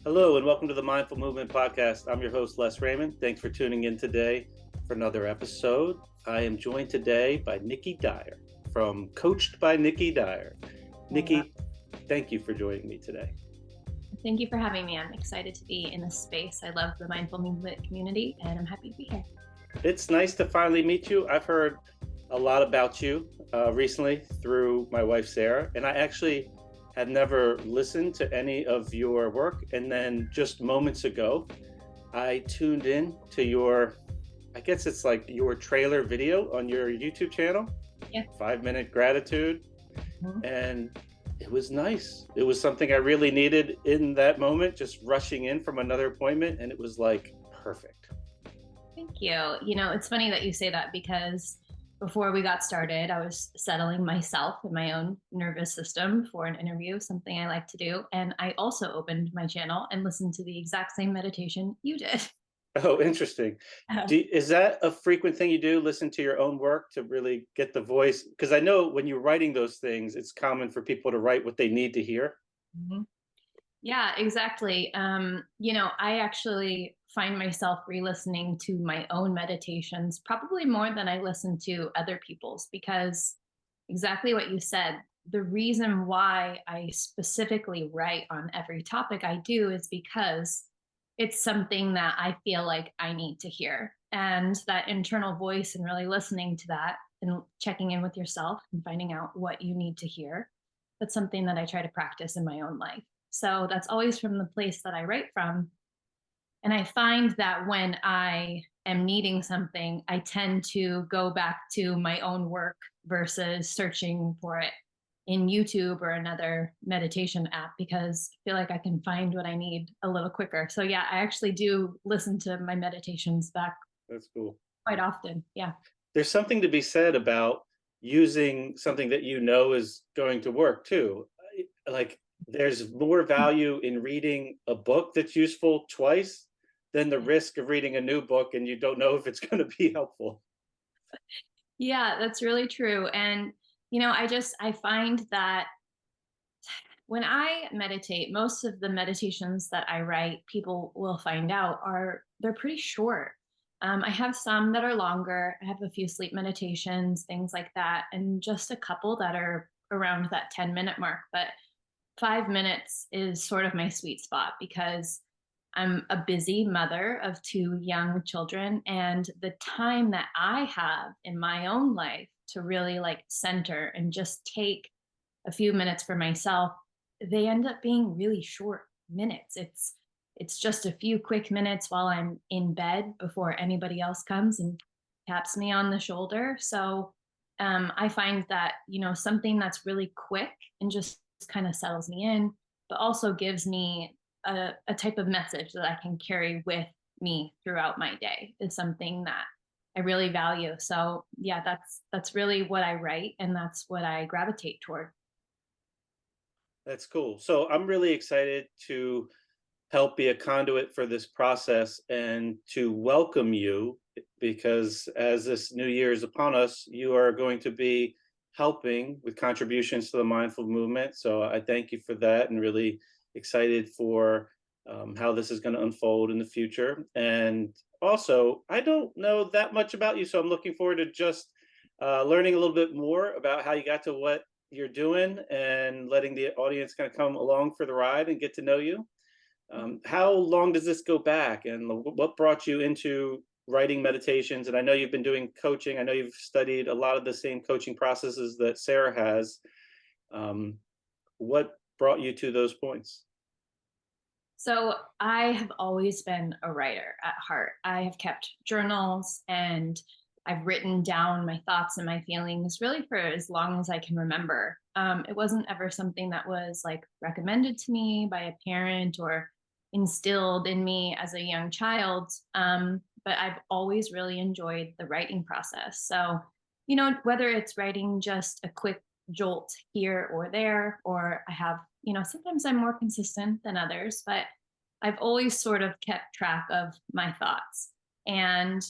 Hello, and welcome to the Mindful Movement Podcast. I'm your host, Les Raymond. Thanks for tuning in today for another episode. I am joined today by Nikki Dyer from Coached by Nikki Dyer. Nikki, thank you for joining me today. Thank you for having me. I'm excited to be in this space. I love the mindful movement community, and I'm happy to be here. It's nice to finally meet you. I've heard a lot about you recently through my wife, Sara, and I actually had never listened to any of your work. And then just moments ago, I tuned in to your, I guess it's like your trailer video on your YouTube channel. Yeah. 5-minute gratitude. And it was nice. It was something I really needed in that moment, just rushing in from another appointment. And it was like perfect. Thank you. You know, it's funny that you say that because before we got started, I was settling myself and my own nervous system for an interview, something I like to do. And I also opened my channel and listened to the exact same meditation you did. Oh, interesting. Is that a frequent thing you do? Listen to your own work to really get the voice? Because I know when you're writing those things, it's common for people to write what they need to hear. Mm-hmm. Yeah, exactly. I actually find myself re-listening to my own meditations probably more than I listen to other people's, because exactly what you said, the reason why I specifically write on every topic I do is because it's something that I feel like I need to hear. And that internal voice and really listening to that and checking in with yourself and finding out what you need to hear, that's something that I try to practice in my own life. So that's always from the place that I write from. And I find that when I am needing something, I tend to go back to my own work versus searching for it in YouTube or another meditation app, because I feel like I can find what I need a little quicker. So yeah, I actually do listen to my meditations back. That's cool. Quite often. Yeah. There's something to be said about using something that you know is going to work too. Like there's more value in reading a book that's useful twice than the risk of reading a new book and you don't know if it's going to be helpful. Yeah, that's really true. And, I find that when I meditate, most of the meditations that I write, people will find out they're pretty short. I have some that are longer. I have a few sleep meditations, things like that, and just a couple that are around that 10-minute mark. But 5 minutes is sort of my sweet spot because I'm a busy mother of two young children, and the time that I have in my own life to really like center and just take a few minutes for myself, they end up being really short minutes. It's just a few quick minutes while I'm in bed before anybody else comes and taps me on the shoulder. So I find that, something that's really quick and just kind of settles me in, but also gives me a type of message that I can carry with me throughout my day is something that I really value. So yeah, that's really what I write, and that's what I gravitate toward. That's cool. So I'm really excited to help be a conduit for this process and to welcome you, because as this new year is upon us, you are going to be helping with contributions to the mindful movement. So I thank you for that and really excited for how this is going to unfold in the future. And also, I don't know that much about you, so I'm looking forward to just learning a little bit more about how you got to what you're doing and letting the audience kind of come along for the ride and get to know you. How long does this go back, and what brought you into writing meditations? And I know you've been doing coaching. I know you've studied a lot of the same coaching processes that Sara has. What brought you to those points? So I have always been a writer at heart. I have kept journals and I've written down my thoughts and my feelings really for as long as I can remember. It wasn't ever something that was like recommended to me by a parent or instilled in me as a young child. But I've always really enjoyed the writing process. So, whether it's writing just a quick jolt here or there, or I have, sometimes I'm more consistent than others, but I've always sort of kept track of my thoughts. And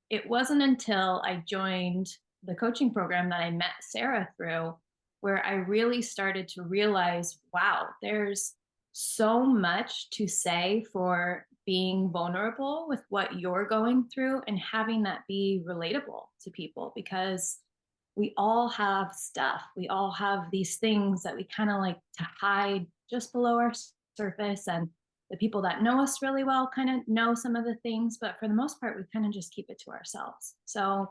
it wasn't until I joined the coaching program that I met Sara through where I really started to realize, wow, there's so much to say for being vulnerable with what you're going through and having that be relatable to people, because we all have stuff. We all have these things that we kind of like to hide just below our surface. And the people that know us really well kind of know some of the things, but for the most part, we kind of just keep it to ourselves. So,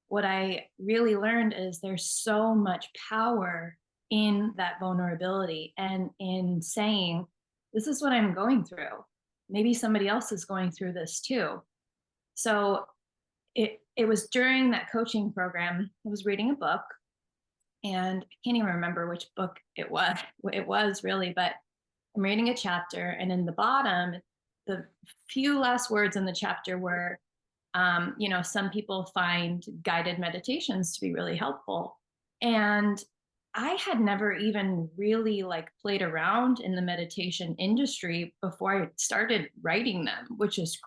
what I really learned is there's so much power in that vulnerability and in saying, this is what I'm going through. Maybe somebody else is going through this too. So it was during that coaching program, I was reading a book, and I can't even remember which book it was really, but I'm reading a chapter, and in the bottom, the few last words in the chapter were, some people find guided meditations to be really helpful. And I had never even really like played around in the meditation industry before I started writing them, which is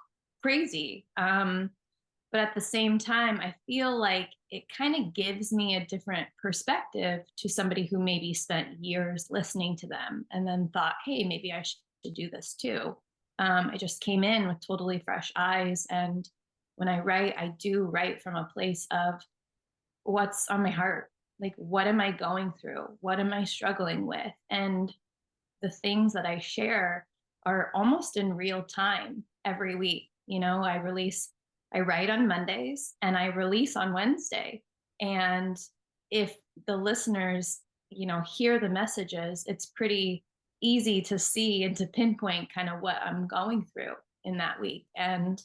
crazy. But at the same time, I feel like it kind of gives me a different perspective to somebody who maybe spent years listening to them and then thought, hey, maybe I should do this too. I just came in with totally fresh eyes. And when I write, I do write from a place of what's on my heart. Like, what am I going through? What am I struggling with? And the things that I share are almost in real time every week. I write on Mondays and I release on Wednesday. And if the listeners, hear the messages, it's pretty easy to see and to pinpoint kind of what I'm going through in that week. And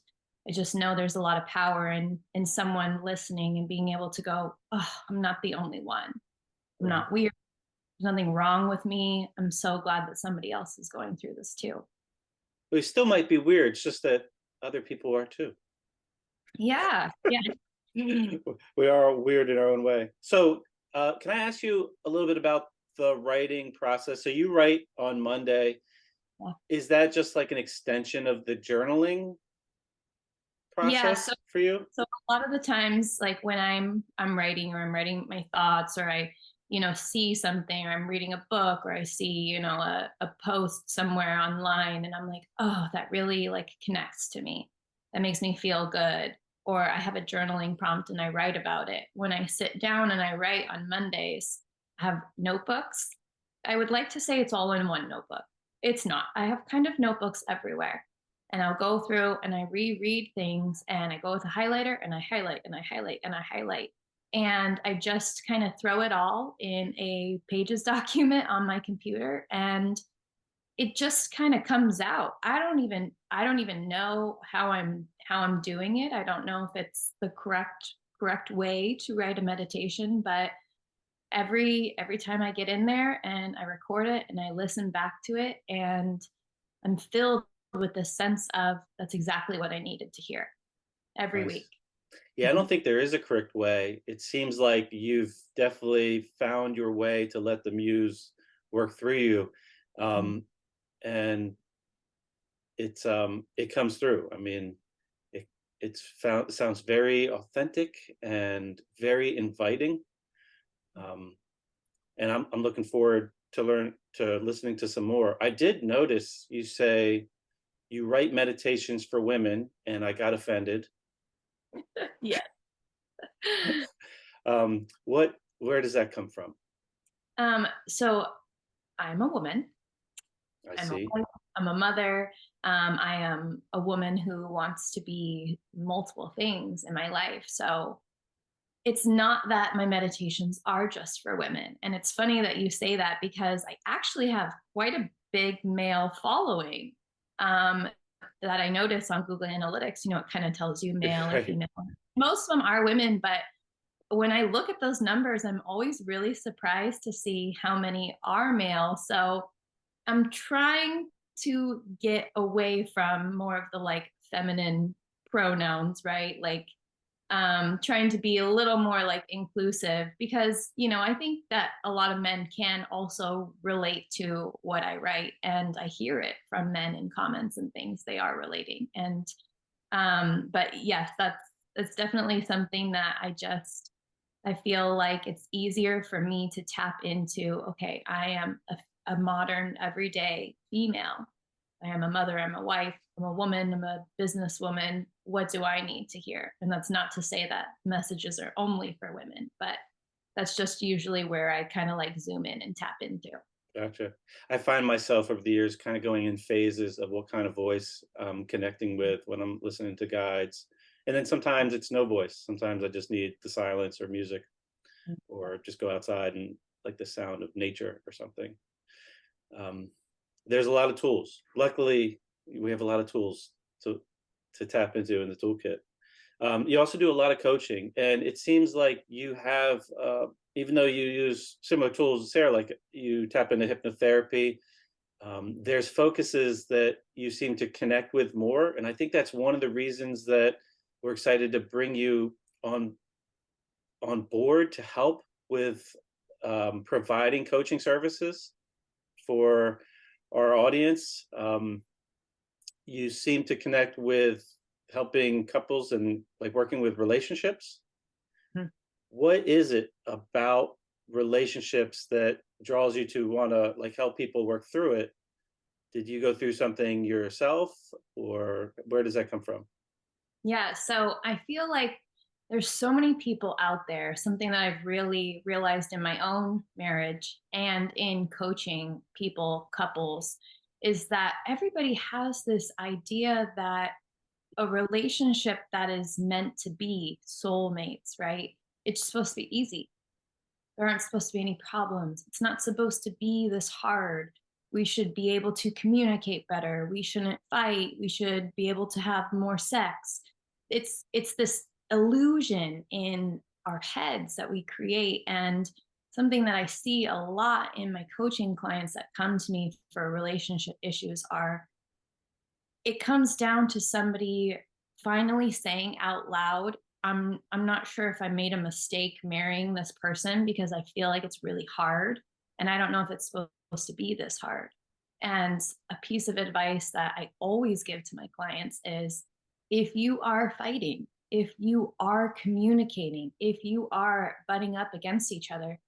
I just know there's a lot of power in someone listening and being able to go, oh, I'm not the only one. I'm Right. not weird. There's nothing wrong with me. I'm so glad that somebody else is going through this too. We still might be weird. It's just that other people are too. Yeah. Yeah. We are weird in our own way. So, can I ask you a little bit about the writing process? So, you write on Monday. Yeah. Is that just like an extension of the journaling Yeah. process for you? So a lot of the times, like when I'm writing, or I'm writing my thoughts, or I, see something, or I'm reading a book, or I see, a post somewhere online, and I'm like, oh, that really like connects to me. That makes me feel good. Or I have a journaling prompt and I write about it. When I sit down and I write on Mondays, I have notebooks. I would like to say it's all in one notebook. It's not. I have kind of notebooks everywhere, and I'll go through and I reread things, and I go with a highlighter and I highlight and I highlight and I highlight. And I just kind of throw it all in a pages document on my computer, and it just kind of comes out. I don't even know how I'm doing it. I don't know if it's the correct way to write a meditation, but every time I get in there and I record it and I listen back to it, and I'm filled with this sense of that's exactly what I needed to hear every week. Nice. Yeah, I Mhm. don't think there is a correct way. It seems like you've definitely found your way to let the muse work through you. Mhm. Um, and it comes through. I mean, it it sounds very authentic and very inviting. Um, and I'm looking forward to listening to some more. I did notice you say you write meditations for women, and I got offended. Yeah. Where does that come from? So I'm a woman. I I'm a see. wife. I'm a mother. I am a woman who wants to be multiple things in my life. So it's not that my meditations are just for women. And it's funny that you say that, because I actually have quite a big male following, um, that I notice on Google Analytics. It kind of tells you male or Right. female. Most of them are women, but when I look at those numbers, I'm always really surprised to see how many are male. So I'm trying to get away from more of the like feminine pronouns, right? Like, trying to be a little more like inclusive, because I think that a lot of men can also relate to what I write, and I hear it from men in comments and things. They are relating. And but yes, that's definitely something that I feel like it's easier for me to tap into. Okay, I am a modern everyday female. I am a mother, I'm a wife, I'm a woman, I'm a businesswoman. What do I need to hear? And that's not to say that messages are only for women, but that's just usually where I kind of like zoom in and tap into. Gotcha. I find myself over the years kind of going in phases of what kind of voice I'm connecting with when I'm listening to guides. And then sometimes it's no voice. Sometimes I just need the silence or music, or just go outside and like the sound of nature or something. Um, there's a lot of tools. Luckily, we have a lot of tools to tap into in the toolkit. You also do a lot of coaching, and it seems like you have, even though you use similar tools to Sarah, like you tap into hypnotherapy. There's focuses that you seem to connect with more, and I think that's one of the reasons that we're excited to bring you on board to help with providing coaching services for our audience. You seem to connect with helping couples and like working with relationships. Mhm. What is it about relationships that draws you to want to like help people work through it? Did you go through something yourself, or where does that come from? Yeah, so I feel like there's so many people out there. Something that I've really realized in my own marriage and in coaching people, couples, is that everybody has this idea that a relationship that is meant to be soulmates, right? It's supposed to be easy. There aren't supposed to be any problems. It's not supposed to be this hard. We should be able to communicate better. We shouldn't fight. We should be able to have more sex. It's this illusion in our heads that we create. And something that I see a lot in my coaching clients that come to me for relationship issues are, it comes down to somebody finally saying out loud, I'm not sure if I made a mistake marrying this person because I feel like it's really hard and I don't know if it's supposed to be this hard. And a piece of advice that I always give to my clients is, if you are fighting, if you are communicating, if you are butting up against each other,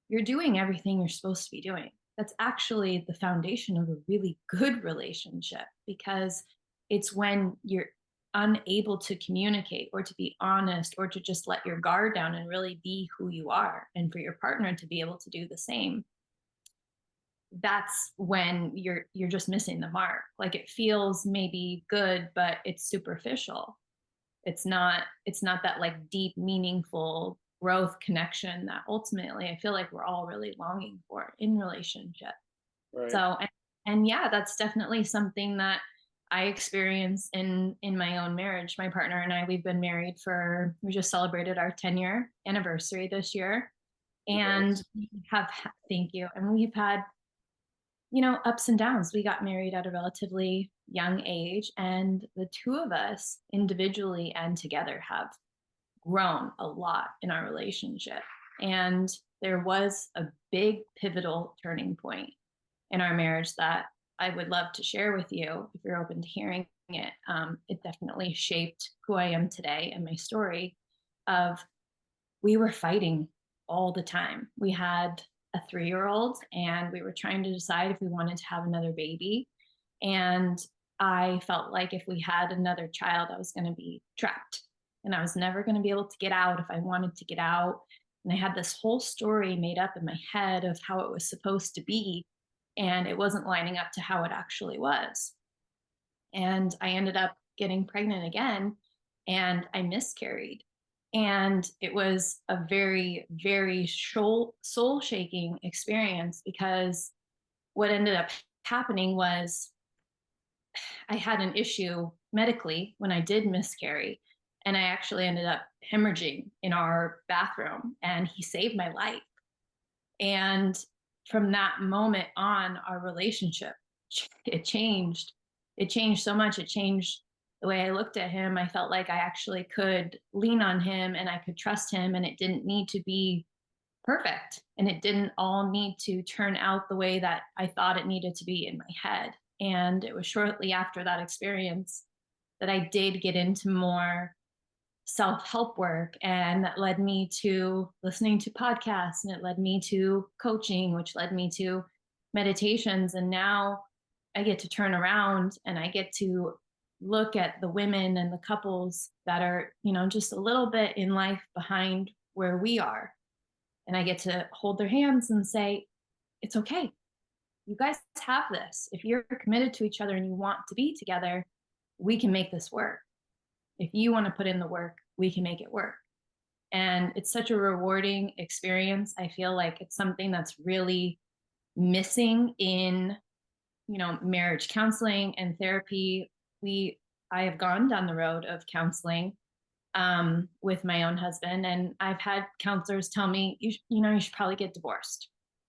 you're doing everything you're supposed to be doing. That's actually the foundation of a really good relationship, because it's when you're unable to communicate or to be honest or to just let your guard down and really be who you are, and for your partner to be able to do the same, that's when you're just missing the mark. Like, it feels maybe good but it's superficial. It's not that like deep meaningful growth connection that ultimately I feel like we're all really longing for in relationship. Right. So, and yeah, that's definitely something that I experience in my own marriage. My partner and I, we've been married for, we just celebrated our 10-year anniversary this year. And Congrats. we have, thank you. And we've had, ups and downs. We got married at a relatively young age, and the two of us individually and together have grown a lot in our relationship. And there was a big pivotal turning point in our marriage that I would love to share with you if you're open to hearing it. It definitely shaped who I am today and my story of, we were fighting all the time. We had a 3-year-old and we were trying to decide if we wanted to have another baby. And I felt like if we had another child, I was going to be trapped and I was never going to be able to get out if I wanted to get out. And I had this whole story made up in my head of how it was supposed to be, and it wasn't lining up to how it actually was. And I ended up getting pregnant again, and I miscarried. And it was a very, very soul shaking experience, because what ended up happening was I had an issue medically when I did miscarry, and I actually ended up hemorrhaging in our bathroom, and he saved my life. And from that moment on, our relationship, it changed. It changed so much. It changed the way I looked at him. I felt like I actually could lean on him and I could trust him, and it didn't need to be perfect. And it didn't all need to turn out the way that I thought it needed to be in my head. And it was shortly after that experience that I did get into more self-help work, and that led me to listening to podcasts, and it led me to coaching, which led me to meditations. And now I get to turn around and I get to look at the women and the couples that are, just a little bit in life behind where we are. And I get to hold their hands and say, it's okay. You guys have this. If you're committed to each other and you want to be together, we can make this work. If you want to put in the work, we can make it work. And it's such a rewarding experience. I feel like it's something that's really missing in, marriage counseling and therapy. I have gone down the road of counseling with my own husband, and I've had counselors tell me, you should probably get divorced.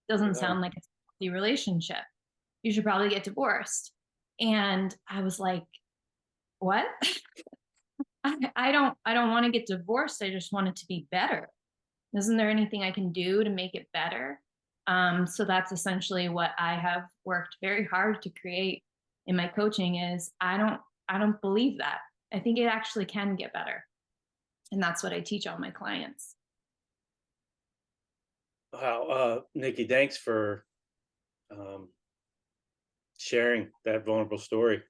Doesn't Yeah. sound like it's a healthy relationship. You should probably get divorced. And I was like, what? I don't want to get divorced. I just want it to be better. Isn't there anything I can do to make it better? So that's essentially what I have worked very hard to create in my coaching is I don't believe that. I think it actually can get better. And that's what I teach all my clients. Wow. Nikki, thanks for um, sharing that vulnerable story.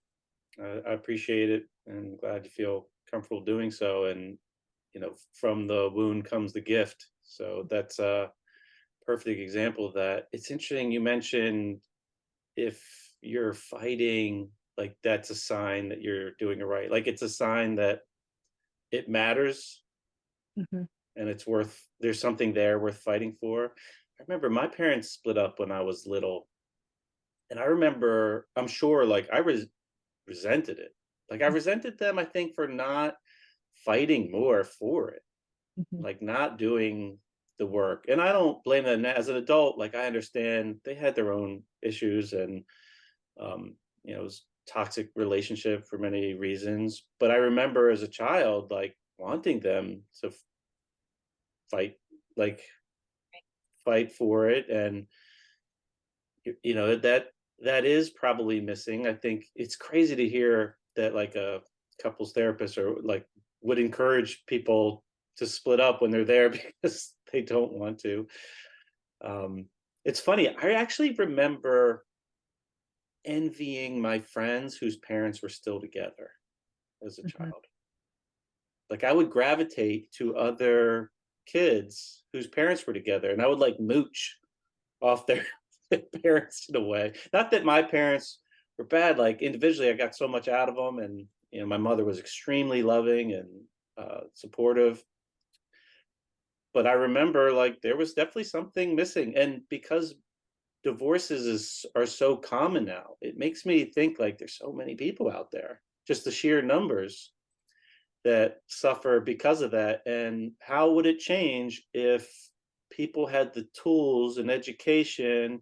I appreciate it and glad you feel comfortable doing so. And, from the wound comes the gift. So that's a perfect example of that. It's interesting you mentioned if you're fighting, like that's a sign that you're doing it right. Like it's a sign that it matters Hmm. and there's something there worth fighting for. I remember my parents split up when I was little. And I remember, I'm sure, like resented it. Like I resented them, I think, for not fighting more for it, Hmm. like not doing the work. And I don't blame them as an adult. Like I understand they had their own issues and, it was toxic relationship for many reasons. But I remember as a child, like wanting them to fight, like fight for it. And, that is probably missing. I think it's crazy to hear that like a couples therapist or like would encourage people to split up when they're there because they don't want to. Um, it's funny. I actually remember envying my friends whose parents were still together as a Hmm. child. Like I would gravitate to other kids whose parents were together, and I would like mooch off their, their parents in a way. Not that my parents were bad. Like individually, I got so much out of them, and my mother was extremely loving and supportive. But I remember like there was definitely something missing, and because are so common now, it makes me think like there's so many people out there, just the sheer numbers that suffer because of that. And how would it change if people had the tools and education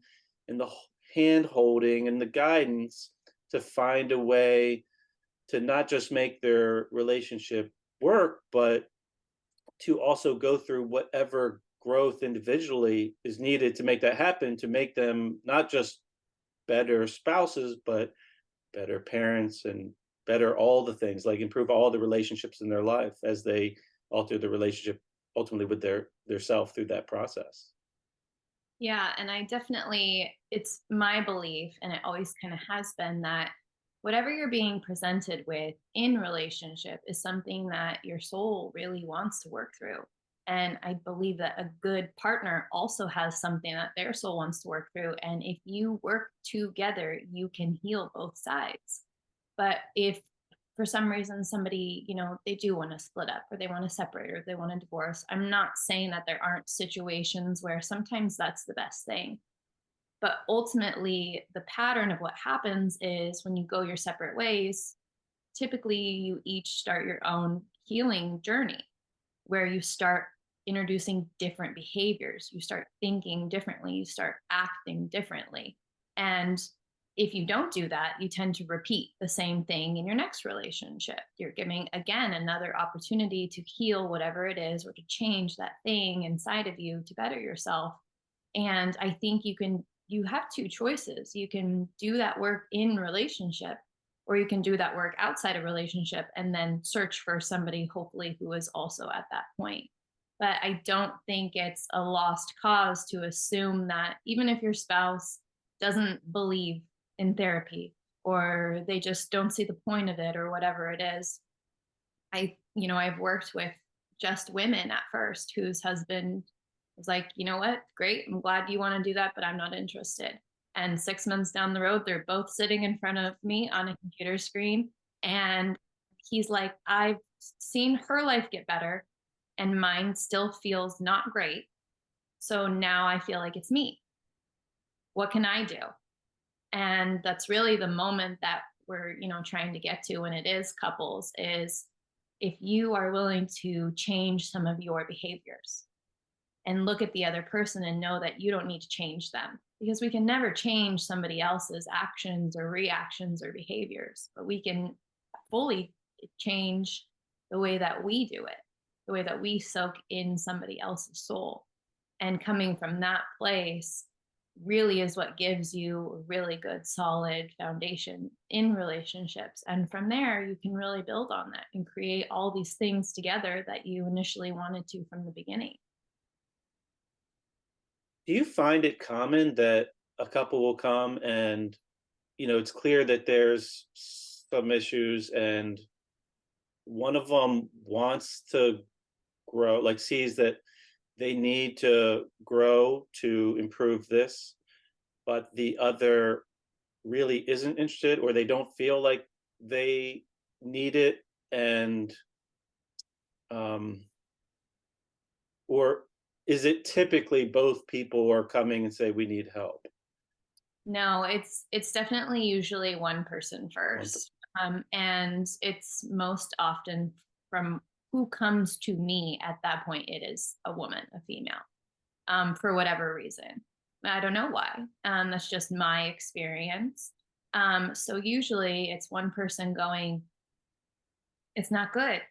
and the hand holding and the guidance to find a way to not just make their relationship work, but to also go through whatever growth individually is needed to make that happen, to make them not just better spouses, but better parents and better all the things, like improve all the relationships in their life as they alter the relationship ultimately with their self through that process. Yeah, and it's my belief, and it always kind of has been that whatever you're being presented with in relationship is something that your soul really wants to work through. And I believe that a good partner also has something that their soul wants to work through. And if you work together, you can heal both sides. But if for some reason somebody, they do want to split up or they want to separate or they want to divorce, I'm not saying that there aren't situations where sometimes that's the best thing. But ultimately, the pattern of what happens is when you go your separate ways, typically you each start your own healing journey where you start introducing different behaviors, you start thinking differently, you start acting differently. And if you don't do that, you tend to repeat the same thing in your next relationship. You're giving, again, another opportunity to heal whatever it is or to change that thing inside of you to better yourself. And I think you have two choices. You can do that work in relationship, or you can do that work outside a relationship and then search for somebody, hopefully, who is also at that point. But I don't think it's a lost cause to assume that even if your spouse doesn't believe in therapy, or they just don't see the point of it or whatever it is. I've worked with just women at first whose husband was like, you know what, great, I'm glad you want to do that, but I'm not interested. And 6 months down the road, they're both sitting in front of me on a computer screen. And he's like, I've seen her life get better, and mine still feels not great. So now I feel like it's me. What can I do? And that's really the moment that we're trying to get to when it is couples, is if you are willing to change some of your behaviors and look at the other person and know that you don't need to change them, because we can never change somebody else's actions or reactions or behaviors, but we can fully change the way that we do it, the way that we soak in somebody else's soul. And coming from that place really is what gives you a really good solid foundation in relationships, and from there you can really build on that and create all these things together that you initially wanted to from the beginning. Do you find it common that a couple will come and, it's clear that there's some issues, and one of them wants to grow, like sees that they need to grow to improve this, but the other really isn't interested, or they don't feel like they need it, and um or is it typically both people are coming and say we need help? No, it's definitely usually one person One first. And it's most often from who comes to me at that point, it is a woman, a female, for whatever reason. I don't know why. That's just my experience. So usually it's one person going, it's not good.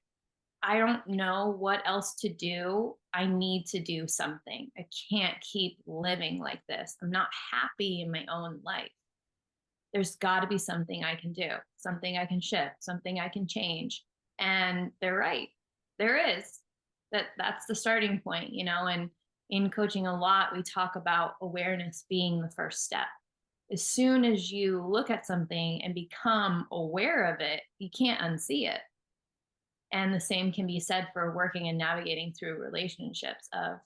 I don't know what else to do. I need to do something. I can't keep living like this. I'm not happy in my own life. There's got to be something I can do, something I can shift, something I can change. And they're right. There is. That's the starting point, and in coaching a lot, we talk about awareness being the first step. As soon as you look at something and become aware of it, you can't unsee it. And the same can be said for working and navigating through relationships, of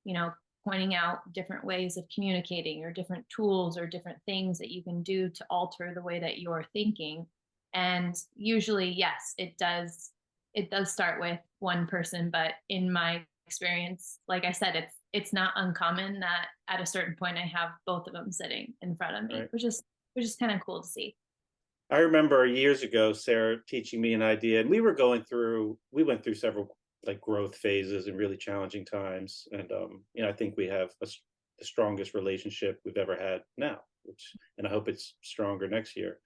you know pointing out different ways of communicating or different tools or different things that you can do to alter the way that you're thinking. And usually, yes, it does start with one person, but in my experience, like I said, it's not uncommon that at a certain point I have both of them sitting in front of me, Right. which is kind of cool to see. I remember years ago, Sarah teaching me an idea, and we went through several like growth phases and really challenging times. And, I think we have the strongest relationship we've ever had now, and I hope it's stronger next year.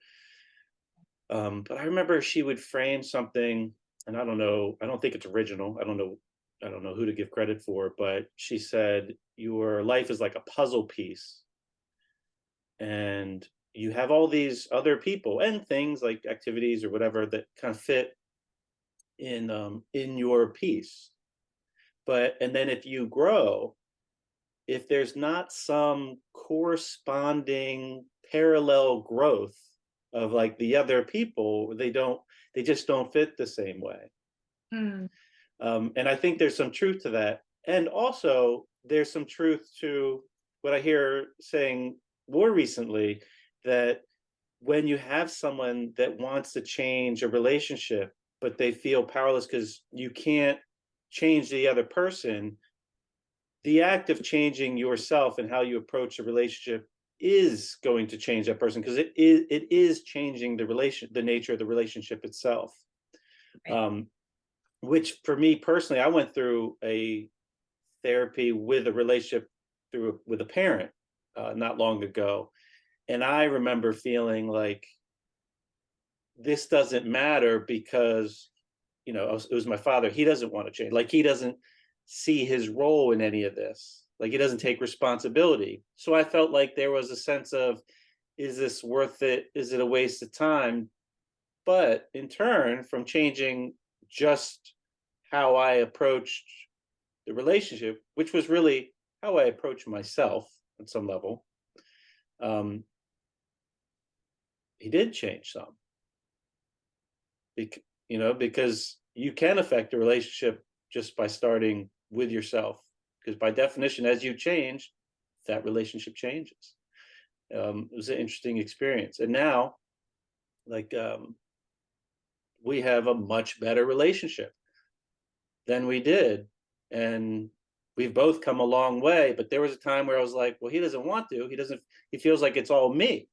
But I remember she would frame something, and I don't know, I don't think it's original. I don't know who to give credit for, but she said, your life is like a puzzle piece, and you have all these other people and things like activities or whatever that kind of fit in your piece. But and then if you grow, if there's not some corresponding parallel growth of like the other people, they just don't fit the same way. Mm, And I think there's some truth to that. And also, there's some truth to what I hear saying more recently, that when you have someone that wants to change a relationship, but they feel powerless because you can't change the other person, the act of changing yourself and how you approach a relationship is going to change that person, because it is changing the nature of the relationship itself. right. Um, which for me personally, I went through a therapy with a relationship through with a parent not long ago, and I remember feeling like this doesn't matter because it was my father. He doesn't want to change. Like he doesn't see his role in any of this. Like he doesn't take responsibility. So I felt like there was a sense of, is this worth it? Is it a waste of time? But in turn, from changing just how I approached the relationship, which was really how I approached myself at some level, um, he did change some. Because you can affect a relationship just by starting with yourself. Because by definition, as you change, that relationship changes. It was an interesting experience, and now, like, we have a much better relationship than we did, and we've both come a long way. But there was a time where I was like, well, he doesn't want to. He doesn't. He feels like it's all me,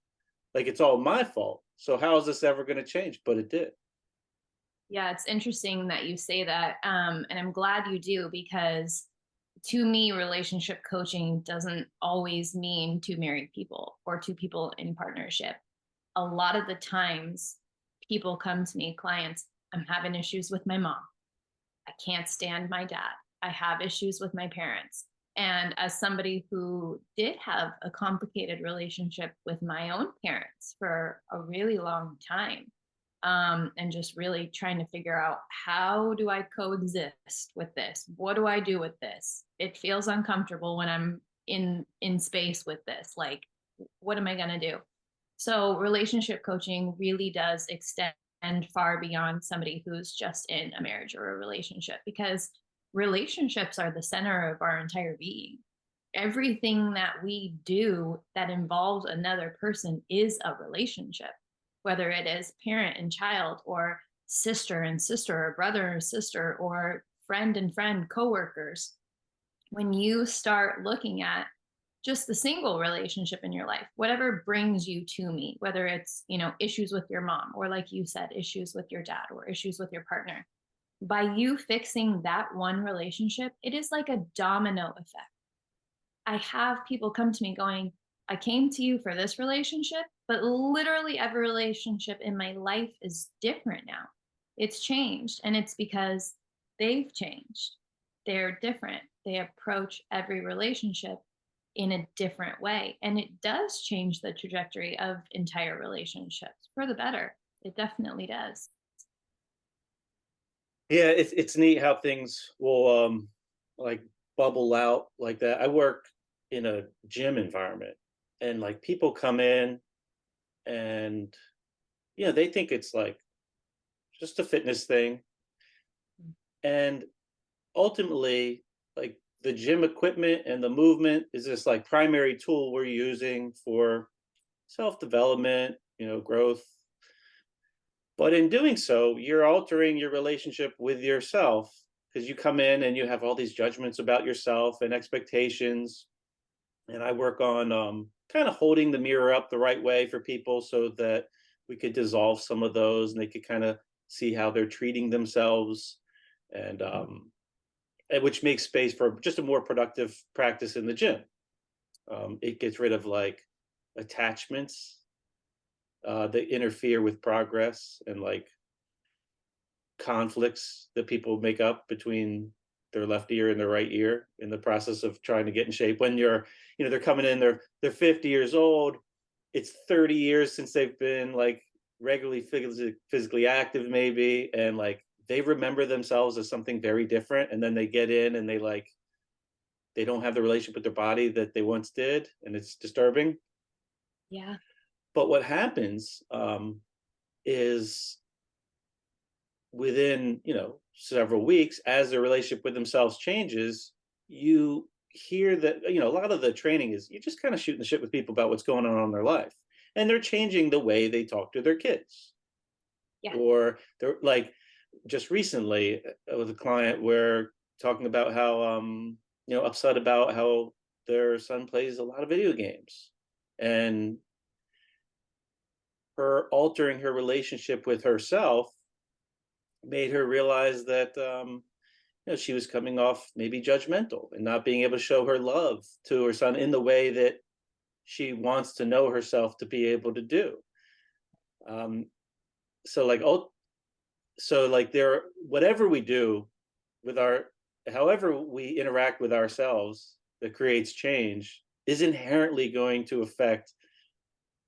like it's all my fault. So how is this ever going to change? But it did. Yeah, it's interesting that you say that. And I'm glad you do, because to me, relationship coaching doesn't always mean two married people or two people in partnership. A lot of the times, people come to me, clients, I'm having issues with my mom. I can't stand my dad. I have issues with my parents. And as somebody who did have a complicated relationship with my own parents for a really long time, and just really trying to figure out, how do I coexist with this? What do I do with this? It feels uncomfortable when I'm in space with this. Like, what am I going to do? So relationship coaching really does extend far beyond somebody who's just in a marriage or a relationship, because relationships are the center of our entire being. Everything that we do that involves another person is a relationship, whether it is parent and child, or sister and sister, or brother and sister, or friend and friend, coworkers. When you start looking at just the single relationship in your life, whatever brings you to me, whether it's, issues with your mom, or like you said, issues with your dad, or issues with your partner, by you fixing that one relationship, it is like a domino effect. I have people come to me going, I came to you for this relationship, but literally every relationship in my life is different now. It's changed. And it's because they've changed. They're different. They approach every relationship in a different way. And it does change the trajectory of entire relationships for the better. It definitely does. Yeah, it's neat how things will like bubble out like that. I work in a gym environment, and like people come in, and they think it's like just a fitness thing. And ultimately, like, the gym equipment and the movement is this like primary tool we're using for self-development, growth. But in doing so, you're altering your relationship with yourself, because you come in and you have all these judgments about yourself and expectations. And I work on kind of holding the mirror up the right way for people, so that we could dissolve some of those and they could kind of see how they're treating themselves, and which makes space for just a more productive practice in the gym. It gets rid of like attachments that interfere with progress, and like conflicts that people make up between their left ear and their right ear in the process of trying to get in shape. When they're coming in, they're 50 years old. It's 30 years since they've been like regularly physically active, maybe, and like they remember themselves as something very different. And then they get in and they don't have the relationship with their body that they once did, and it's disturbing. Yeah. But what happens is within several weeks, as their relationship with themselves changes, you hear that a lot of the training is you're just kind of shooting the shit with people about what's going on in their life, and they're changing the way they talk to their kids. Yeah. Or they're like, just recently with a client, we're talking about how upset about how their son plays a lot of video games, and her altering her relationship with herself made her realize that she was coming off maybe judgmental and not being able to show her love to her son in the way that she wants to know herself to be able to do. Um, so like, there, whatever we do with however we interact with ourselves that creates change is inherently going to affect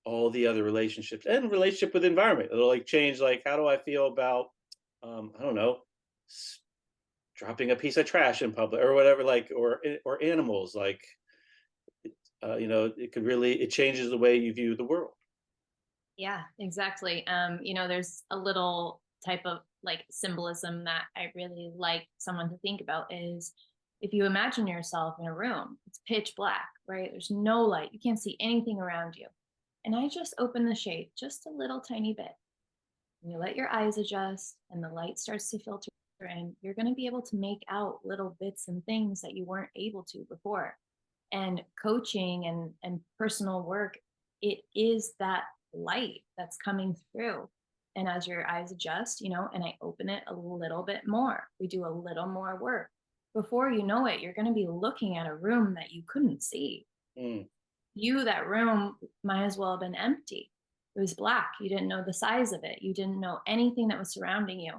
all the other relationships and relationship with the environment. It'll like change, like, how do I feel about, I don't know, dropping a piece of trash in public or whatever, like, or animals, like, it could really, it changes the way you view the world. Yeah, exactly. There's a little type of like symbolism that I really like someone to think about is if you imagine yourself in a room, it's pitch black, right? There's no light. You can't see anything around you. And I just open the shade just a little tiny bit. And you let your eyes adjust and the light starts to filter in. You're going to be able to make out little bits and things that you weren't able to before. And coaching and personal work, it is that light that's coming through. And as your eyes adjust, and I open it a little bit more, we do a little more work. Before you know it, you're going to be looking at a room that you couldn't see. Mm. That room might as well have been empty. It was black. You didn't know the size of it. You didn't know anything that was surrounding you.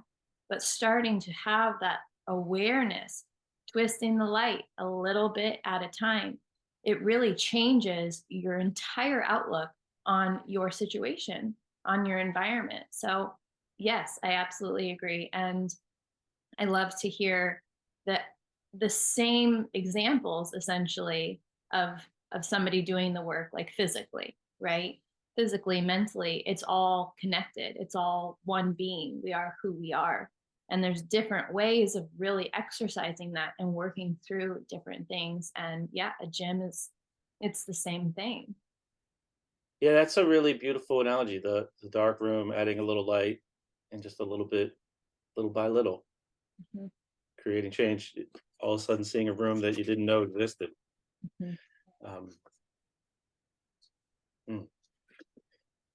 But starting to have that awareness, twisting the light a little bit at a time, it really changes your entire outlook on your situation, on your environment. So, yes, I absolutely agree. And I love to hear that the same examples essentially of somebody doing the work like physically, right? Physically, mentally, it's all connected. It's all one being. We are who we are. And there's different ways of really exercising that and working through different things. And yeah, a gym is it's the same thing. Yeah, that's a really beautiful analogy. The dark room, adding a little light, and just a little bit, little by little, Mhm, creating change. All of a sudden, seeing a room that you didn't know existed. mhm. Um, mm.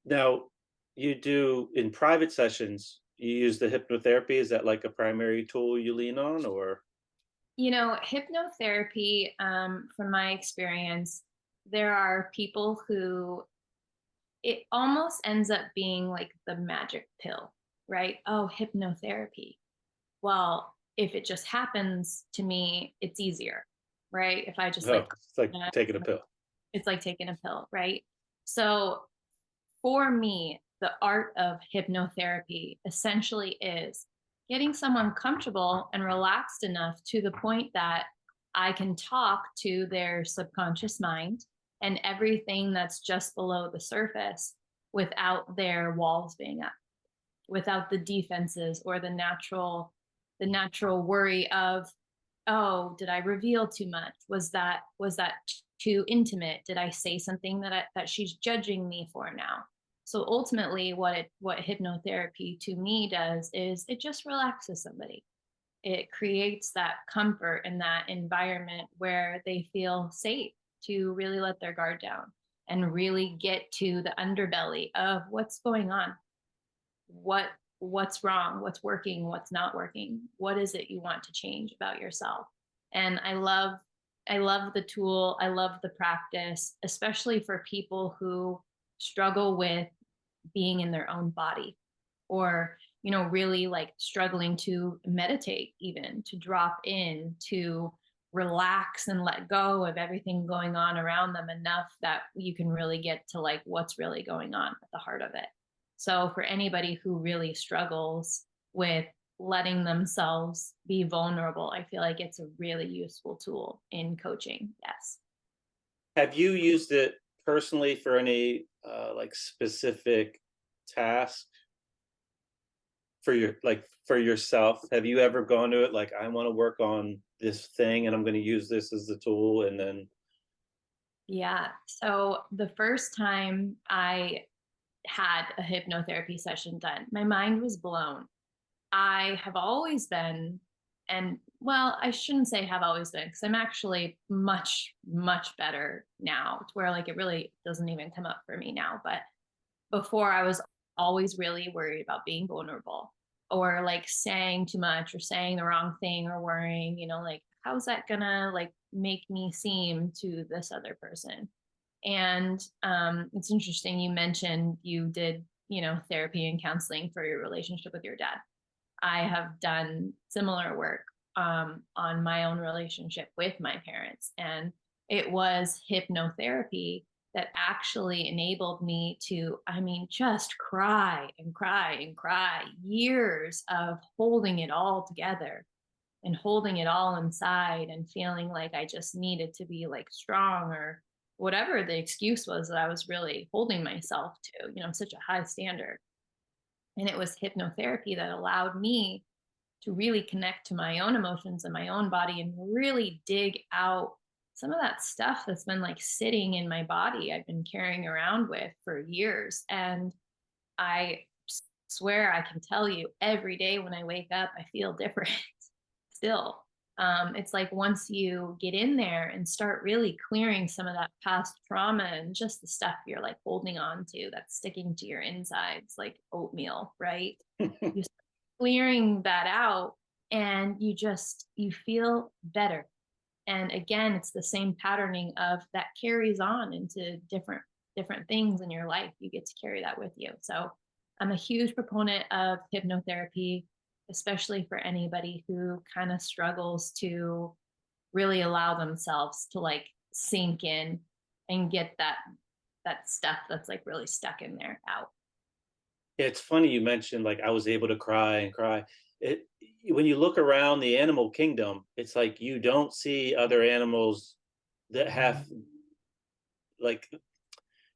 Now, you do in private sessions. You use the hypnotherapy. Is that like a primary tool you lean on, or? Hypnotherapy, from my experience, there are people who it almost ends up being like the magic pill, right? Oh, hypnotherapy. Well, if it just happens to me, it's easier, right? If I just Oh, like, it's like taking a pill. it's like taking a pill, right? So for me, the art of hypnotherapy essentially is getting someone comfortable and relaxed enough to the point that I can talk to their subconscious mind and everything that's just below the surface without their walls being up, without the defenses or the natural worry of, oh, did I reveal too much? Was that too intimate? Did I say something that she's judging me for now? So ultimately, what hypnotherapy to me does is it just relaxes somebody. It creates that comfort and that environment where they feel safe to really let their guard down and really get to the underbelly of what's going on, what's wrong, what's working, what's not working, what is it you want to change about yourself. And I love the tool, I love the practice, especially for people who struggle with being in their own body, or really like struggling to meditate, even to drop in, to relax and let go of everything going on around them enough that you can really get to like what's really going on at the heart of it. So for anybody who really struggles with letting themselves be vulnerable, I feel like it's a really useful tool in coaching. Yes. Have you used it personally for any like specific task for for yourself? Have you ever gone to it like, I want to work on this thing and I'm going to use this as the tool, and then? Yeah. So the first time I had a hypnotherapy session done, my mind was blown. I have always been, and well, I shouldn't say have always been, because I'm actually much, much better now to where like it really doesn't even come up for me now. But before I was always really worried about being vulnerable or like saying too much or saying the wrong thing or worrying, like how's that gonna like make me seem to this other person. And it's interesting you mentioned you did, therapy and counseling for your relationship with your dad. I have done similar work on my own relationship with my parents. And it was hypnotherapy that actually enabled me to, I mean, just cry and cry and cry, years of holding it all together and holding it all inside and feeling like I just needed to be like strong whatever the excuse was that I was really holding myself to, such a high standard. And it was hypnotherapy that allowed me to really connect to my own emotions and my own body and really dig out some of that stuff that's been like sitting in my body I've been carrying around with for years. And I swear I can tell you every day when I wake up, I feel different still. It's like once you get in there and start really clearing some of that past trauma and just the stuff you're like holding on to that's sticking to your insides, like oatmeal, right? You start clearing that out and you feel better. And again, it's the same patterning of that carries on into different things in your life. You get to carry that with you. So I'm a huge proponent of hypnotherapy, especially for anybody who kind of struggles to really allow themselves to like sink in and get that stuff that's like really stuck in there out. It's funny you mentioned like I was able to cry and cry. It when you look around the animal kingdom, it's like you don't see other animals that have like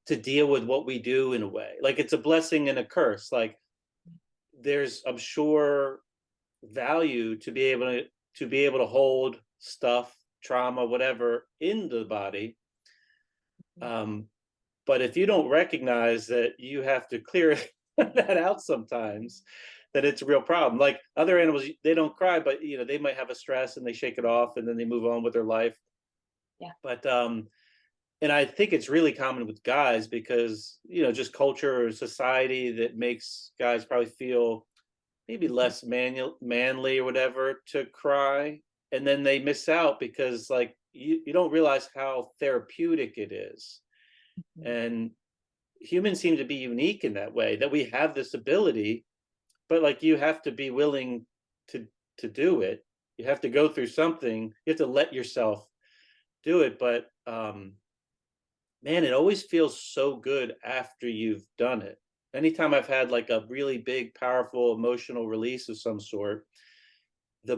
to deal with what we do in a way. Like it's a blessing and a curse. Like there's, I'm sure, value to be able to hold stuff, trauma, whatever in the body. Um, but if you don't recognize that you have to clear that out sometimes, that it's a real problem. Like other animals, they don't cry, but they might have a stress and they shake it off and then they move on with their life. Yeah. But and I think it's really common with guys because just culture or society that makes guys probably feel maybe less manly or whatever to cry, and then they miss out because like you don't realize how therapeutic it is. Mhm. And humans seem to be unique in that way, that we have this ability, but like you have to be willing to to do it. You have to go through something, you have to let yourself do it. But man, it always feels so good after you've done it. Anytime I've had like a really big, powerful emotional release of some sort, the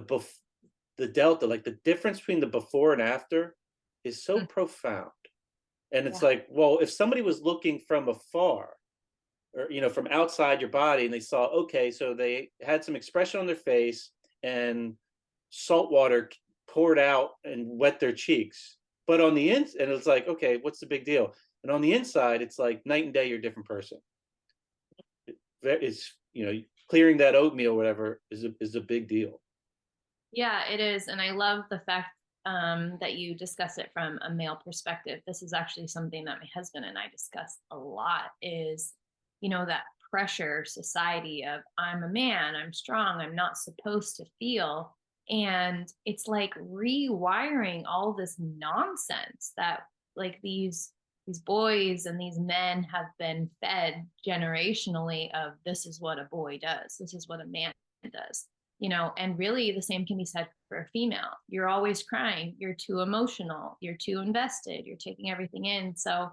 the delta, like the difference between the before and after, is so Mm. profound. And it's Yeah. like, well, if somebody was looking from afar, or from outside your body, and they saw, okay, so they had some expression on their face, and salt water poured out and wet their cheeks, but on the and it's like, okay, what's the big deal? And on the inside, it's like night and day, you're a different person. It's clearing that oatmeal or whatever is a big deal. Yeah, it is. And I love the fact that you discuss it from a male perspective. This is actually something that my husband and I discuss a lot is, that pressure society of I'm a man, I'm strong, I'm not supposed to feel. And it's like rewiring all this nonsense that like these boys and these men have been fed generationally of this is what a boy does, this is what a man does. And really the same can be said for a female. You're always crying, you're too emotional, you're too invested, you're taking everything in. So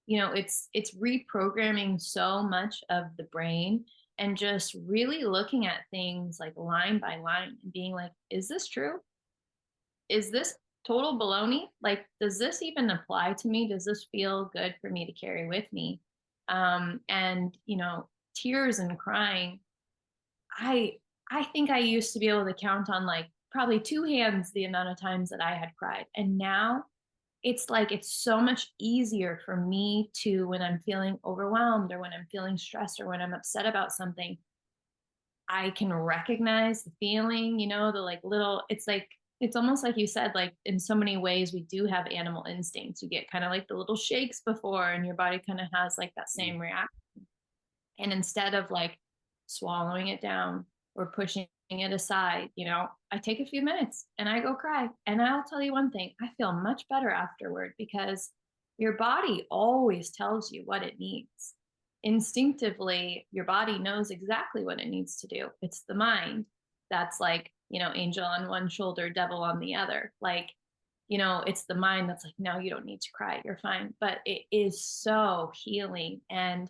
it's reprogramming so much of the brain and just really looking at things like line by line and being like, is this true? Is this total baloney? Like, does this even apply to me? Does this feel good for me to carry with me? And tears and crying, I I think I used to be able to count on like probably two hands the amount of times that I had cried. And now it's like it's so much easier for me to, when I'm feeling overwhelmed or when I'm feeling stressed or when I'm upset about something, I can recognize the feeling, the like little, it's like it's almost like you said, like in so many ways we do have animal instincts. You get kind of like the little shakes before and your body kind of has like that same reaction. And instead of like swallowing it down or pushing it aside, I take a few minutes and I go cry. And I'll tell you one thing, I feel much better afterward because your body always tells you what it needs. Instinctively, your body knows exactly what it needs to do. It's the mind that's like, angel on one shoulder, devil on the other. Like, it's the mind that's like, no, you don't need to cry. You're fine. But it is so healing. And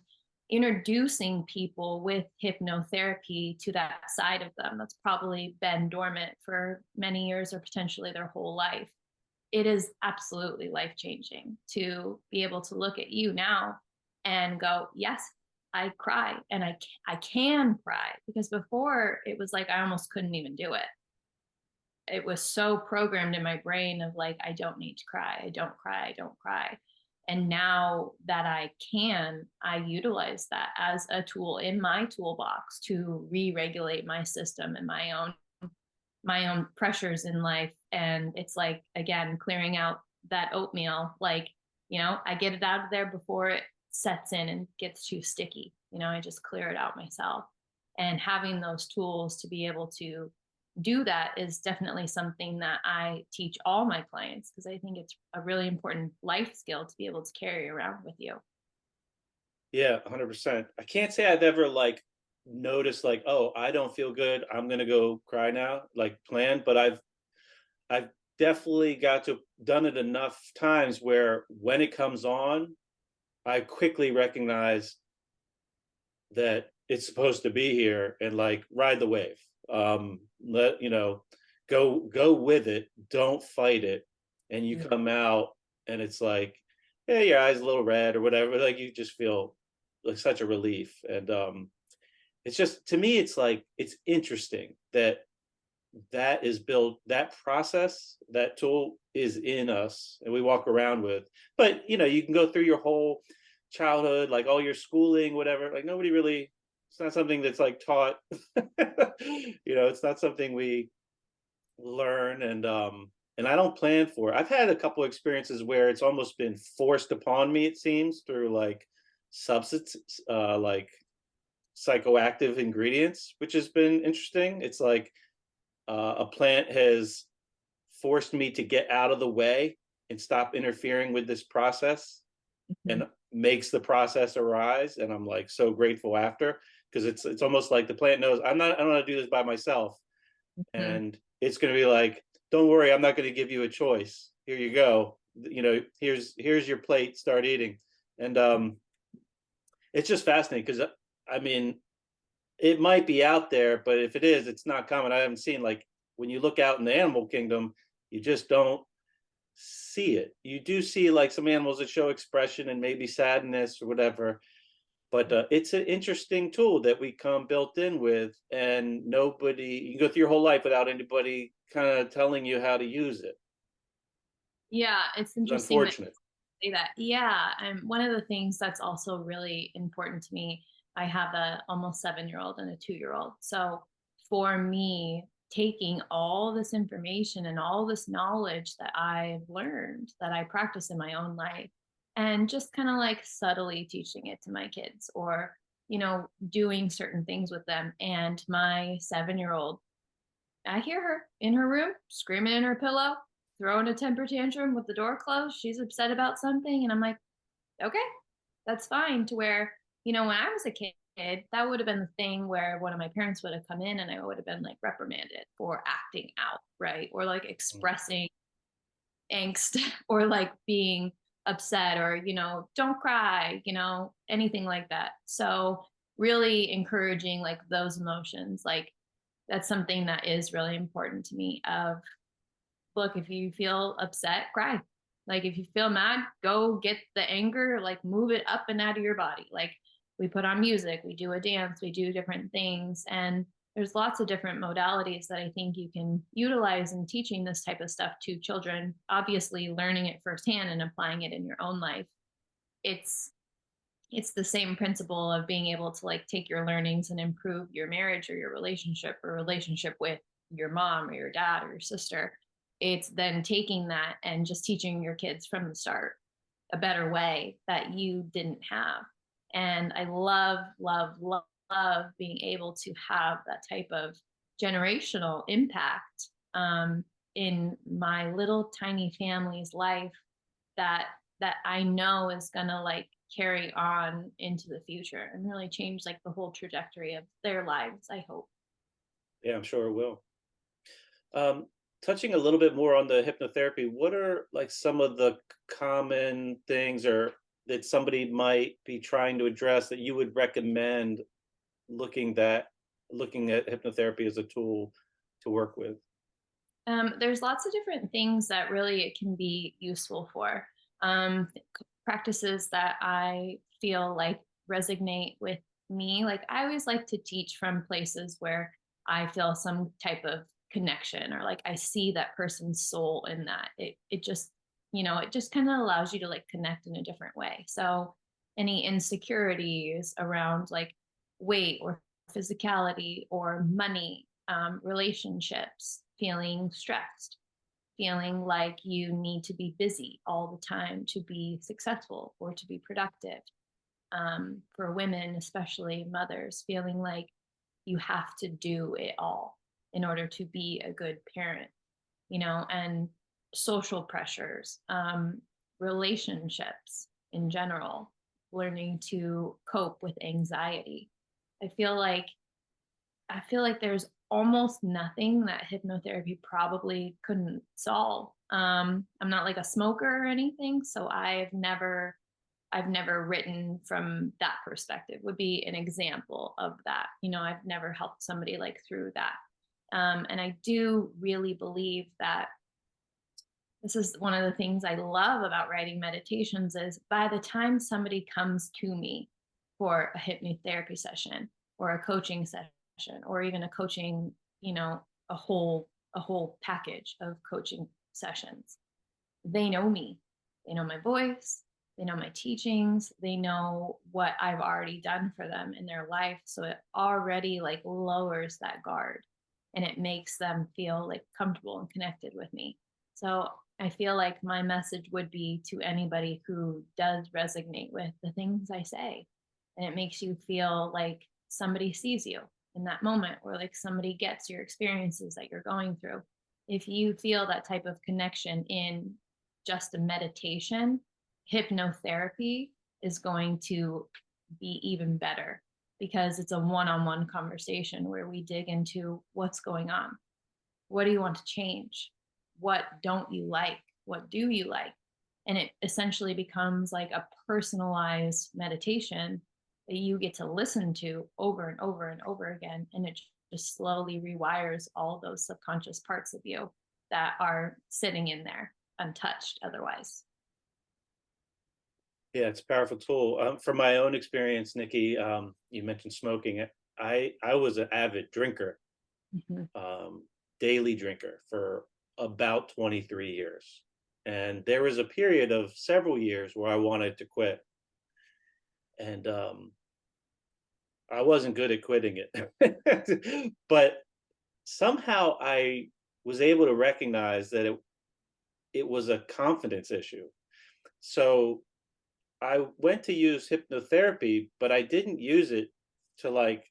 introducing people with hypnotherapy to that side of them that's probably been dormant for many years or potentially their whole life it is absolutely life changing to be able to look at you now and go, yes, I cry, and I can cry, because before it was like I almost couldn't even do it. It was so programmed in my brain of like, I don't need to cry, I don't cry, I don't cry. And now that I can, I utilize that as a tool in my toolbox to re-regulate my system and my own pressures in life. And it's like, again, clearing out that oatmeal, like, I get it out of there before it sets in and gets too sticky. I just clear it out myself. And having those tools to be able to do that is definitely something that I teach all my clients, because I think it's a really important life skill to be able to carry around with you. Yeah, 100%. I can't say I've ever like noticed like, oh, I don't feel good, I'm gonna go cry now, like planned. But I've definitely got to done it enough times where when it comes on, I quickly recognize that it's supposed to be here and like ride the wave. Let go with it, don't fight it. And you Yeah. come out and it's like, yeah, your eyes a little red or whatever, like you just feel like such a relief. And it's just, to me, it's like, it's interesting that that is built, that process, that tool is in us and we walk around with. But you can go through your whole childhood, like all your schooling, whatever, like nobody really, it's not something that's like taught. It's not something we learn. And I don't plan for it. I've had a couple experiences where it's almost been forced upon me, it seems, through like substance, like psychoactive ingredients, which has been interesting. It's like a plant has forced me to get out of the way and stop interfering with this process, Mhm. and makes the process arise. And I'm like so grateful after, because it's almost like the plant knows I don't want to do this by myself. Mhm. And it's going to be like, don't worry, I'm not going to give you a choice, here you go, here's your plate, start eating. And it's just fascinating because I mean, it might be out there, but if it is, it's not common. I haven't seen, like, when you look out in the animal kingdom, you just don't see it. You do see like some animals that show expression and maybe sadness or whatever, but it's an interesting tool that we come built in with, and nobody, you can go through your whole life without anybody kind of telling you how to use it. Yeah, it's It's interesting that unfortunate. you say that. Yeah, and one of the things that's also really important to me, I have a almost 7-year-old and a 2-year-old. So for me, taking all this information and all this knowledge that I've learned, that I practice in my own life, and just kind of like subtly teaching it to my kids, or doing certain things with them. And my 7-year-old, I hear her in her room screaming in her pillow, throwing a temper tantrum with the door closed. She's upset about something. And I'm like, okay, that's fine. To where, when I was a kid, that would have been the thing where one of my parents would have come in and I would have been like reprimanded for acting out, right? Or like expressing angst or like being upset, or, don't cry, anything like that. So, really encouraging like those emotions, like that's something that is really important to me. Of, look, if you feel upset, cry. Like if you feel mad, go get the anger, like move it up and out of your body. Like we put on music, we do a dance, we do different things. And there's lots of different modalities that I think you can utilize in teaching this type of stuff to children. Obviously, learning it firsthand and applying it in your own life. It's it's the same principle of being able to like take your learnings and improve your marriage or your relationship, or relationship with your mom or your dad or your sister. It's then taking that and just teaching your kids from the start a better way that you didn't have. And I love, love, love being able to have that type of generational impact, in my little tiny family's life, that I know is gonna like carry on into the future and really change like the whole trajectory of their lives, I hope. Yeah, I'm sure it will. Um, Touching a little bit more on the hypnotherapy, what are like some of the common things or that somebody might be trying to address that you would recommend looking at hypnotherapy as a tool to work with? There's lots of different things that really it can be useful for. Um, Practices that I feel like resonate with me. Like I always like to teach from places where I feel some type of connection, or like I see that person's soul in that. It just, it just kind of allows you to like connect in a different way. So any insecurities around like weight or physicality or money, relationships, feeling stressed, feeling like you need to be busy all the time to be successful or to be productive. For women, especially mothers, feeling like you have to do it all in order to be a good parent, and social pressures, relationships in general, learning to cope with anxiety. I feel like I feel like there's almost nothing that hypnotherapy probably couldn't solve. I'm not like a smoker or anything, so I've never written from that perspective. Would be an example of that. I've never helped somebody like through that. And I do really believe that this is one of the things I love about writing meditations is by the time somebody comes to me for a hypnotherapy session or a coaching session or even a coaching, a whole package of coaching sessions, they know me. They know my voice, they know my teachings, they know what I've already done for them in their life. So it already like lowers that guard and it makes them feel like comfortable and connected with me. So I feel like my message would be to anybody who does resonate with the things I say. And it makes you feel like somebody sees you in that moment, or like somebody gets your experiences that you're going through. If you feel that type of connection in just a meditation, hypnotherapy is going to be even better because it's a one on one conversation where we dig into what's going on. What do you want to change? What don't you like? What do you like? And it essentially becomes like a personalized meditation that you get to listen to over and over and over again. And it just slowly rewires all those subconscious parts of you that are sitting in there untouched otherwise. Yeah, it's a powerful tool. From my own experience, Nikki, you mentioned smoking. I was an avid drinker, Mhm. um, daily drinker for about 23 years. And there was a period of several years where I wanted to quit. And I wasn't good at quitting it. But somehow I was able to recognize that it was a confidence issue. So I went to use hypnotherapy, but I didn't use it to like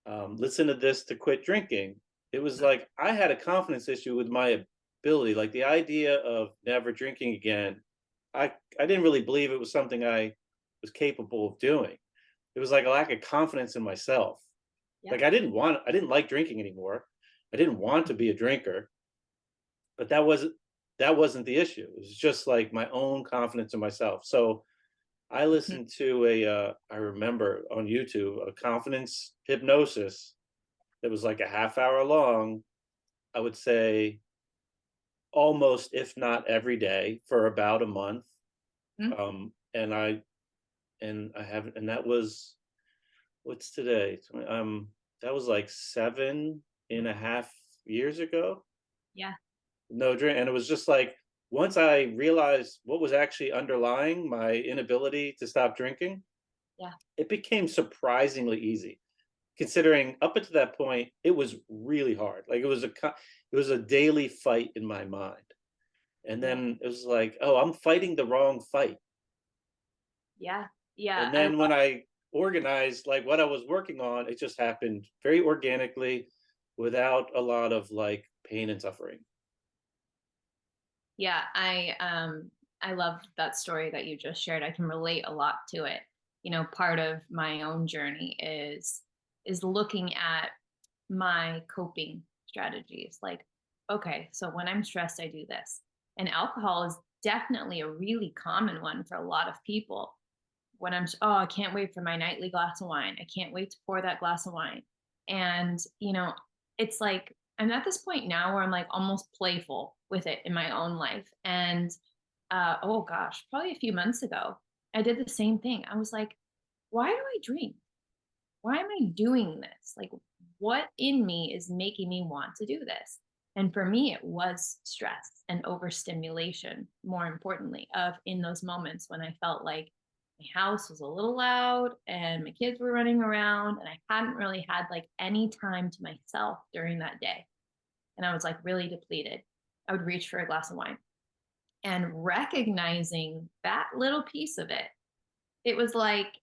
listen to this to quit drinking. It was like I had a confidence issue with my ability, like the idea of never drinking again. I didn't really believe it was something I was capable of doing. It was like a lack of confidence in myself. Yep. Like I didn't like drinking anymore. I didn't want to be a drinker, but that wasn't the issue. It was just like my own confidence in myself. So I Mhm. listened to I remember on YouTube, a confidence hypnosis that was like a half hour long. I would say almost, if not every day, for about a month. Mhm. And I haven't, and that was what's today? That was like 7.5 years ago. Yeah. No drink, and it was just like once I realized what was actually underlying my inability to stop drinking, Yeah. it became surprisingly easy. Considering up until that point, it was really hard. Like it was a daily fight in my mind. And Yeah. then it was like, oh, I'm fighting the wrong fight. Yeah. Yeah. And then when I organized like what I was working on, it just happened very organically without a lot of like pain and suffering. Yeah, I love that story that you just shared. I can relate a lot to it. Part of my own journey is looking at my coping strategies. Like, okay, so when I'm stressed, I do this. And alcohol is definitely a really common one for a lot of people. When oh, I can't wait for my nightly glass of wine. I can't wait to pour that glass of wine. And, it's like I'm at this point now where I'm like almost playful with it in my own life. And oh gosh, probably a few months ago, I did the same thing. I was like, why do I drink? Why am I doing this? Like, what in me is making me want to do this? And for me, it was stress and overstimulation, more importantly, of in those moments when I felt like my house was a little loud and my kids were running around and I hadn't really had like any time to myself during that day. And I was like really depleted. I would reach for a glass of wine and recognizing that little piece of it, it was like,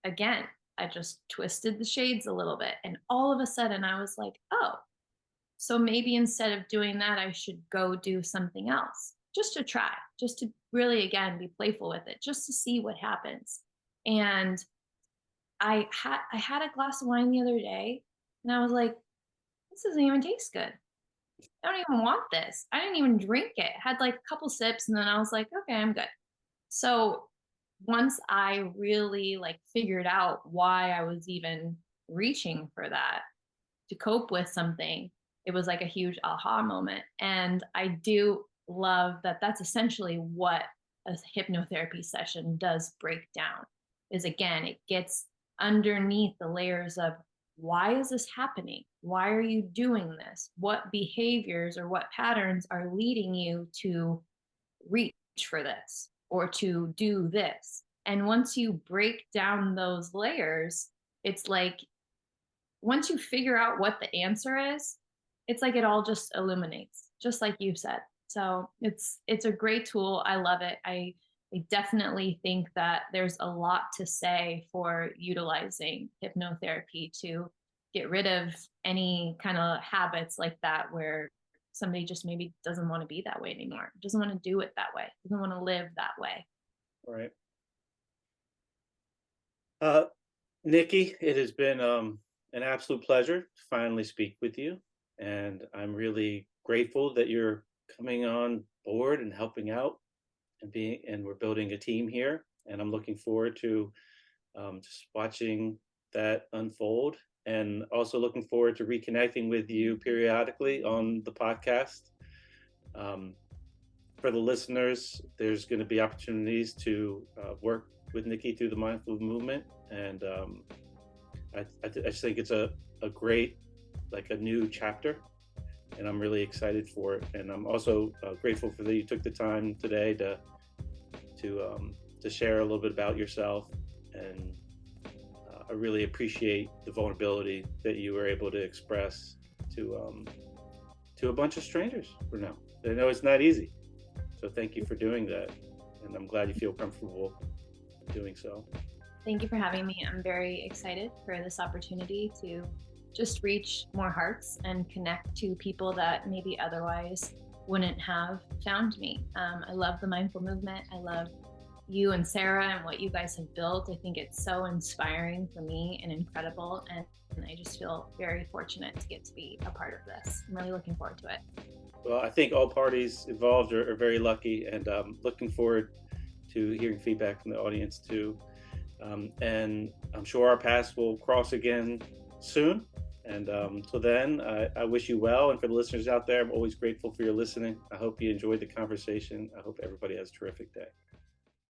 again, I just twisted the shades a little bit. And all of a sudden, I was like, oh, so maybe instead of doing that, I should go do something else just to try, just to really, again, be playful with it, just to see what happens. And I had a glass of wine the other day and I was like, this doesn't even taste good. I don't even want this. I didn't even drink it. Had like a couple sips and then I was like, okay, I'm good. So once I really like figured out why I was even reaching for that to cope with something, it was like a huge aha moment. And I do love that that's essentially what a hypnotherapy session does break down is again, it gets underneath the layers of why is this happening? Why are you doing this? What behaviors or what patterns are leading you to reach for this or to do this. And once you break down those layers, it's like once you figure out what the answer is, it's like it all just illuminates, just like you said. So it's a great tool. I love it. I definitely think that there's a lot to say for utilizing hypnotherapy to get rid of any kind of habits like that where somebody just maybe doesn't want to be that way anymore, doesn't want to do it that way, doesn't want to live that way. Right. Uh, Nikki, it has been an absolute pleasure to finally speak with you. And I'm really grateful that you're coming on board and helping out and we're building a team here. And I'm looking forward to just watching that unfold and also looking forward to reconnecting with you periodically on the podcast. Um, for the listeners, there's going to be opportunities to work with Nikki through the mindful movement. And I just think it's a great, like a new chapter. And I'm really excited for it. And I'm also grateful for that you took the time today to share a little bit about yourself. And I really appreciate the vulnerability that you were able to express to a bunch of strangers for now. I know it's not easy. So thank you for doing that. And I'm glad you feel comfortable doing so. Thank you for having me. I'm very excited for this opportunity to just reach more hearts and connect to people that maybe otherwise wouldn't have found me. I love the mindful movement. I love you and Sara and what you guys have built. I think it's so inspiring for me and incredible. And I just feel very fortunate to get to be a part of this. I'm really looking forward to it. Well, I think all parties involved are very lucky, and looking forward to hearing feedback from the audience too. And I'm sure our paths will cross again soon. And till then, I wish you well. And for the listeners out there, I'm always grateful for your listening. I hope you enjoyed the conversation. I hope everybody has a terrific day.